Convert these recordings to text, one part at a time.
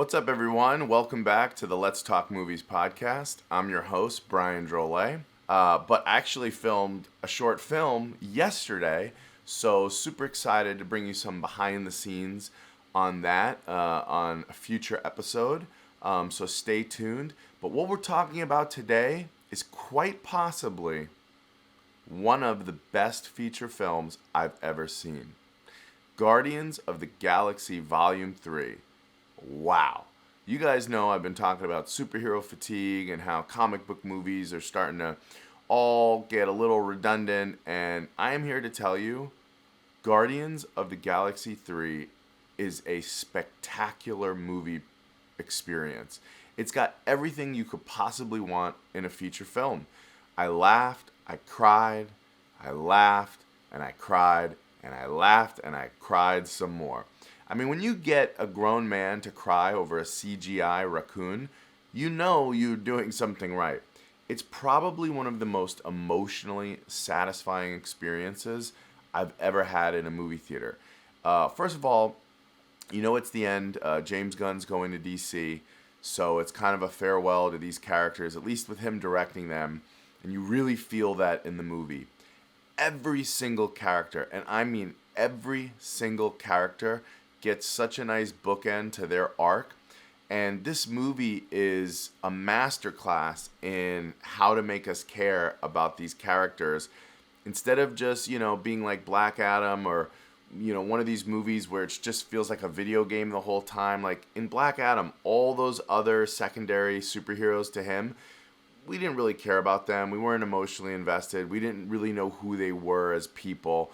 What's up, everyone? Welcome back to the Let's Talk Movies podcast. I'm your host, Brian Drolet. But I actually filmed a short film yesterday, so super excited to bring you some behind the scenes on that on a future episode. So stay tuned. But what we're talking about today is quite possibly one of the best feature films I've ever seen. Guardians of the Galaxy Volume 3. Wow. You guys know I've been talking about superhero fatigue and how comic book movies are starting to all get a little redundant, and I am here to tell you Guardians of the Galaxy 3 is a spectacular movie experience. It's got everything you could possibly want in a feature film. I laughed, I cried, I laughed, and I cried, and I laughed, and I cried some more. I mean, when you get a grown man to cry over a CGI raccoon, you know you're doing something right. It's probably one of the most emotionally satisfying experiences I've ever had in a movie theater. First of all, you know it's the end. James Gunn's going to DC, so it's kind of a farewell to these characters, at least with him directing them, and you really feel that in the movie. Every single character, and I mean every single character, gets such a nice bookend to their arc. And this movie is a masterclass in how to make us care about these characters instead of just, being like Black Adam or, one of these movies where it just feels like a video game the whole time. Like in Black Adam, all those other secondary superheroes to him, we didn't really care about them. We weren't emotionally invested. We didn't really know who they were as people.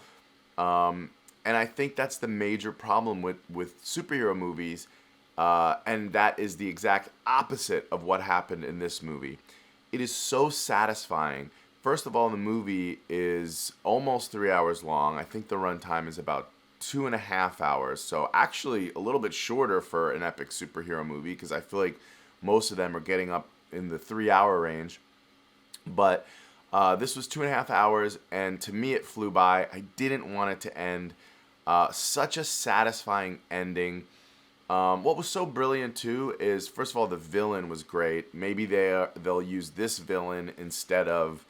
And I think that's the major problem with superhero movies. And that is the exact opposite of what happened in this movie. It is so satisfying. First of all, the movie is almost 3 hours long. I think the runtime is about 2.5 hours. So actually a little bit shorter for an epic superhero movie because I feel like most of them are getting up in the 3 hour range. But this was 2.5 hours, and to me it flew by. I didn't want it to end. Such a satisfying ending. What was so brilliant too is, first of all, the villain was great. Maybe they'll use this villain instead of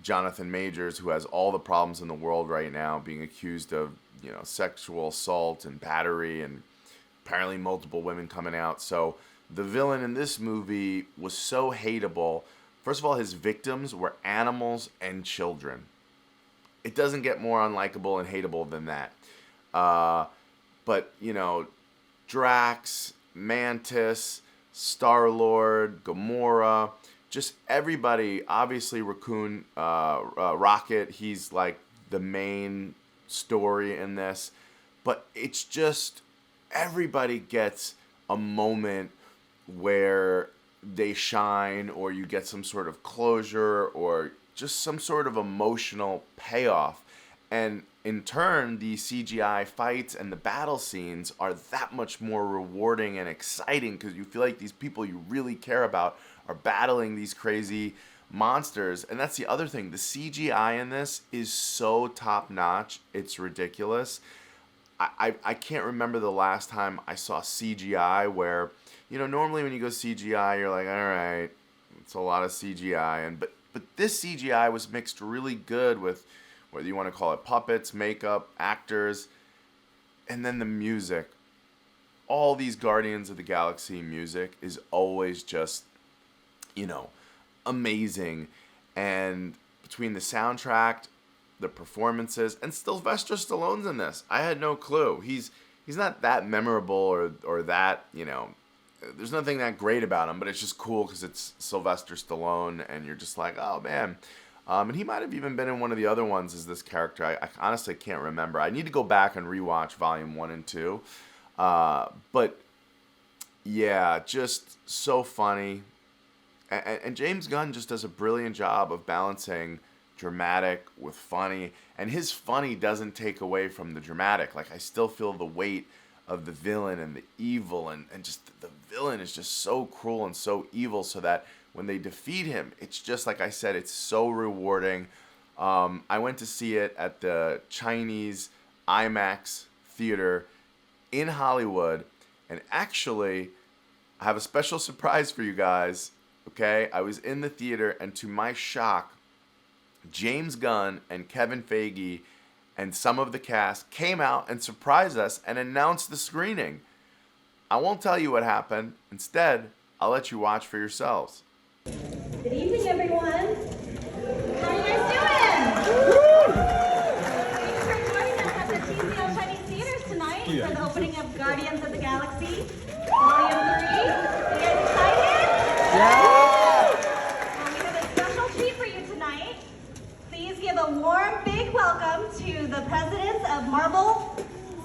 Jonathan Majors, who has all the problems in the world right now, being accused of sexual assault and battery, and apparently multiple women coming out. So the villain in this movie was so hateable. First of all, his victims were animals and children. It doesn't get more unlikable and hateable than that. But Drax, Mantis, Star-Lord, Gamora, just everybody. Obviously, Raccoon, Rocket, he's like the main story in this. But it's just everybody gets a moment where they shine, or you get some sort of closure, or just some sort of emotional payoff. And in turn, the CGI fights and the battle scenes are that much more rewarding and exciting because you feel like these people you really care about are battling these crazy monsters. And that's the other thing. The CGI in this is so top-notch. It's ridiculous. I can't remember the last time I saw CGI where, normally when you go CGI, you're like, all right, it's a lot of CGI. But this CGI was mixed really good with, whether you want to call it puppets, makeup, actors, and then the music. All these Guardians of the Galaxy music is always just, amazing. And between the soundtrack, the performances, and Sylvester Stallone's in this. I had no clue. He's not that memorable or that, there's nothing that great about him, but it's just cool because it's Sylvester Stallone, and you're just like, oh, man. And he might have even been in one of the other ones as this character. I honestly can't remember. I need to go back and rewatch Volume 1 and 2. But, yeah, just so funny. And James Gunn just does a brilliant job of balancing dramatic with funny. And his funny doesn't take away from the dramatic. Like, I still feel the weight of the villain and the evil. And just the villain is just so cruel and so evil, so that when they defeat him, it's just like I said, it's so rewarding. I went to see it at the Chinese IMAX theater in Hollywood, and actually I have a special surprise for you guys. Okay, I was in the theater, and to my shock, James Gunn and Kevin Feige and some of the cast came out and surprised us and announced the screening. I won't tell you what happened. Instead, I'll let you watch for yourselves. Good evening, everyone. How are you guys doing? Thanks for joining us at the TCL Chinese Theaters tonight for the opening of Guardians of the Galaxy Volume 3. You guys excited? Yeah! Well, we have a special treat for you tonight. Please give a warm, big welcome to the president of Marvel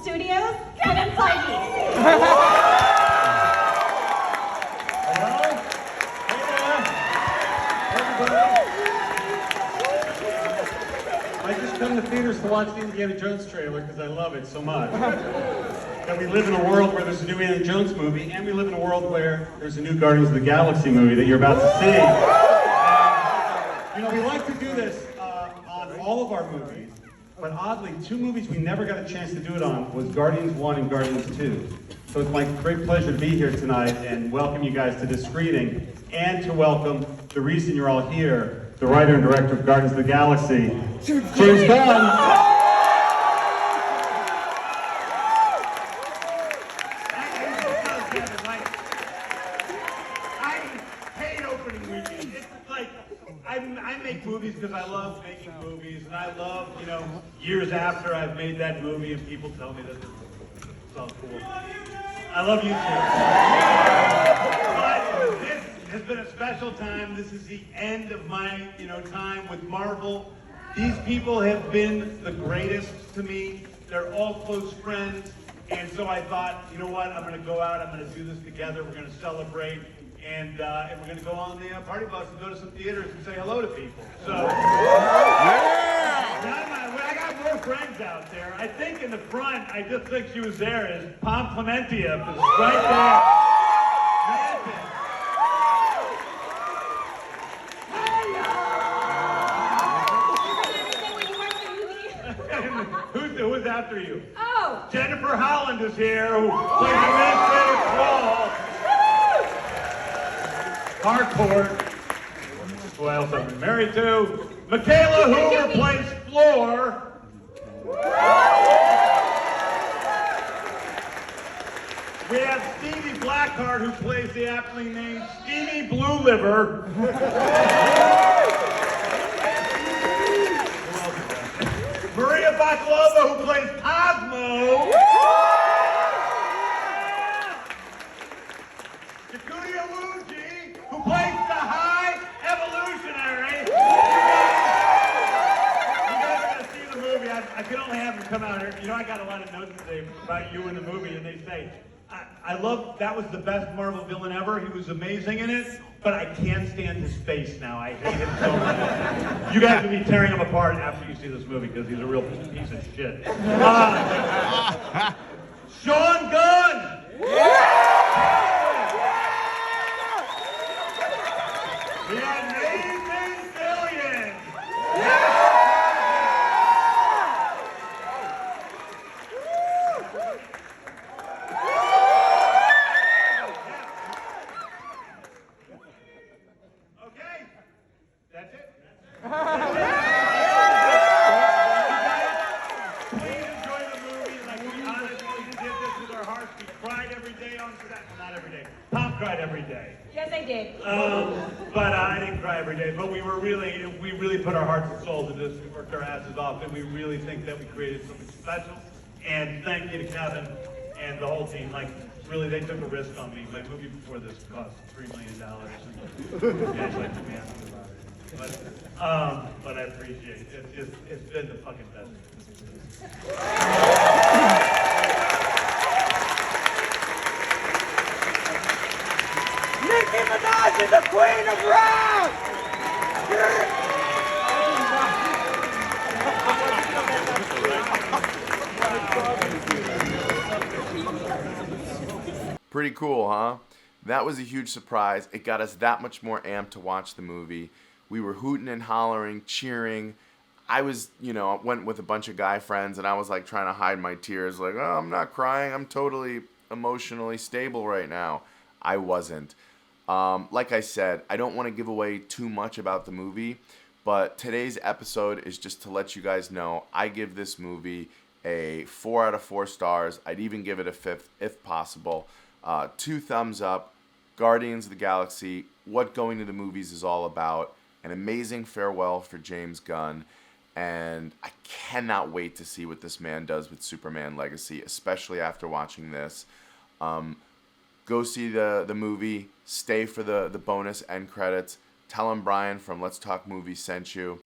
Studios, Kevin Feige. I just come to theaters to watch the Indiana Jones trailer because I love it so much. That we live in a world where there's a new Indiana Jones movie, and we live in a world where there's a new Guardians of the Galaxy movie that you're about to see. We like to do this on all of our movies, but oddly, 2 movies we never got a chance to do it on was Guardians 1 and Guardians 2. So it's my great pleasure to be here tonight and welcome you guys to this screening, and to welcome the reason you're all here, the writer and director of Guardians of the Galaxy, James Gunn. I hate opening weekend. It's like, I make movies because I love making movies, and I love, years after I've made that movie and people tell me that it's so cool. I love you too. But this has been a special time. This is the end of my, time with Marvel. These people have been the greatest to me. They're all close friends. And so I thought, you know what? I'm going to go out. I'm going to do this together. We're going to celebrate. And we're going to go on the party bus and go to some theaters and say hello to people. So, I got more friends out there. I think in the front, I just think she was there, is Pom Clementia. Right there. Who's after you? Oh! Jennifer Holland is here, who plays Administrator Claw. Harcourt. Who else I've been married to? Michaela Hoover plays Floor. We have Stevie Blackheart, who plays the aptly named Steamy Blue Liver. Maria Bakalova, who plays Cosmo. Takuya Wuji, who plays the High Evolutionary. You guys are going to see the movie. I can only have them come out here. I got a lot of notes today about you in the movie, and they say, I love, that was the best Marvel villain ever. He was amazing in it, but I can't stand his face now. I hate him so much. You guys will be tearing him apart after you see this movie because he's a real piece of shit. Sean Gunn! The amazing billion! Okay, that's it. Please enjoy the movie. Like, we honestly did this with our hearts. We cried every day on set. Not every day. Tom cried every day. Yes, I did. But I didn't cry every day. But we really put our hearts and souls into this. We worked our asses off, and we really think that we created something special. And thank you to Kevin and the whole team. Like, really, they took a risk on me. My movie before this cost $3 million. And you guys like to be asking about it. But I appreciate it. It's been the fucking best. Nicki Minaj is the queen of rap! Pretty cool, huh? That was a huge surprise. It got us that much more amped to watch the movie. We were hooting and hollering, cheering. I was, went with a bunch of guy friends, and I was like trying to hide my tears, like, oh, I'm not crying. I'm totally emotionally stable right now. I wasn't. Like I said, I don't want to give away too much about the movie, but today's episode is just to let you guys know I give this movie a 4 out of 4 stars. I'd even give it a 5th if possible. 2 thumbs up. Guardians of the Galaxy, what going to the movies is all about. An amazing farewell for James Gunn. And I cannot wait to see what this man does with Superman Legacy, especially after watching this. Go see the movie. Stay for the bonus end credits. Tell him Brian from Let's Talk Movies sent you.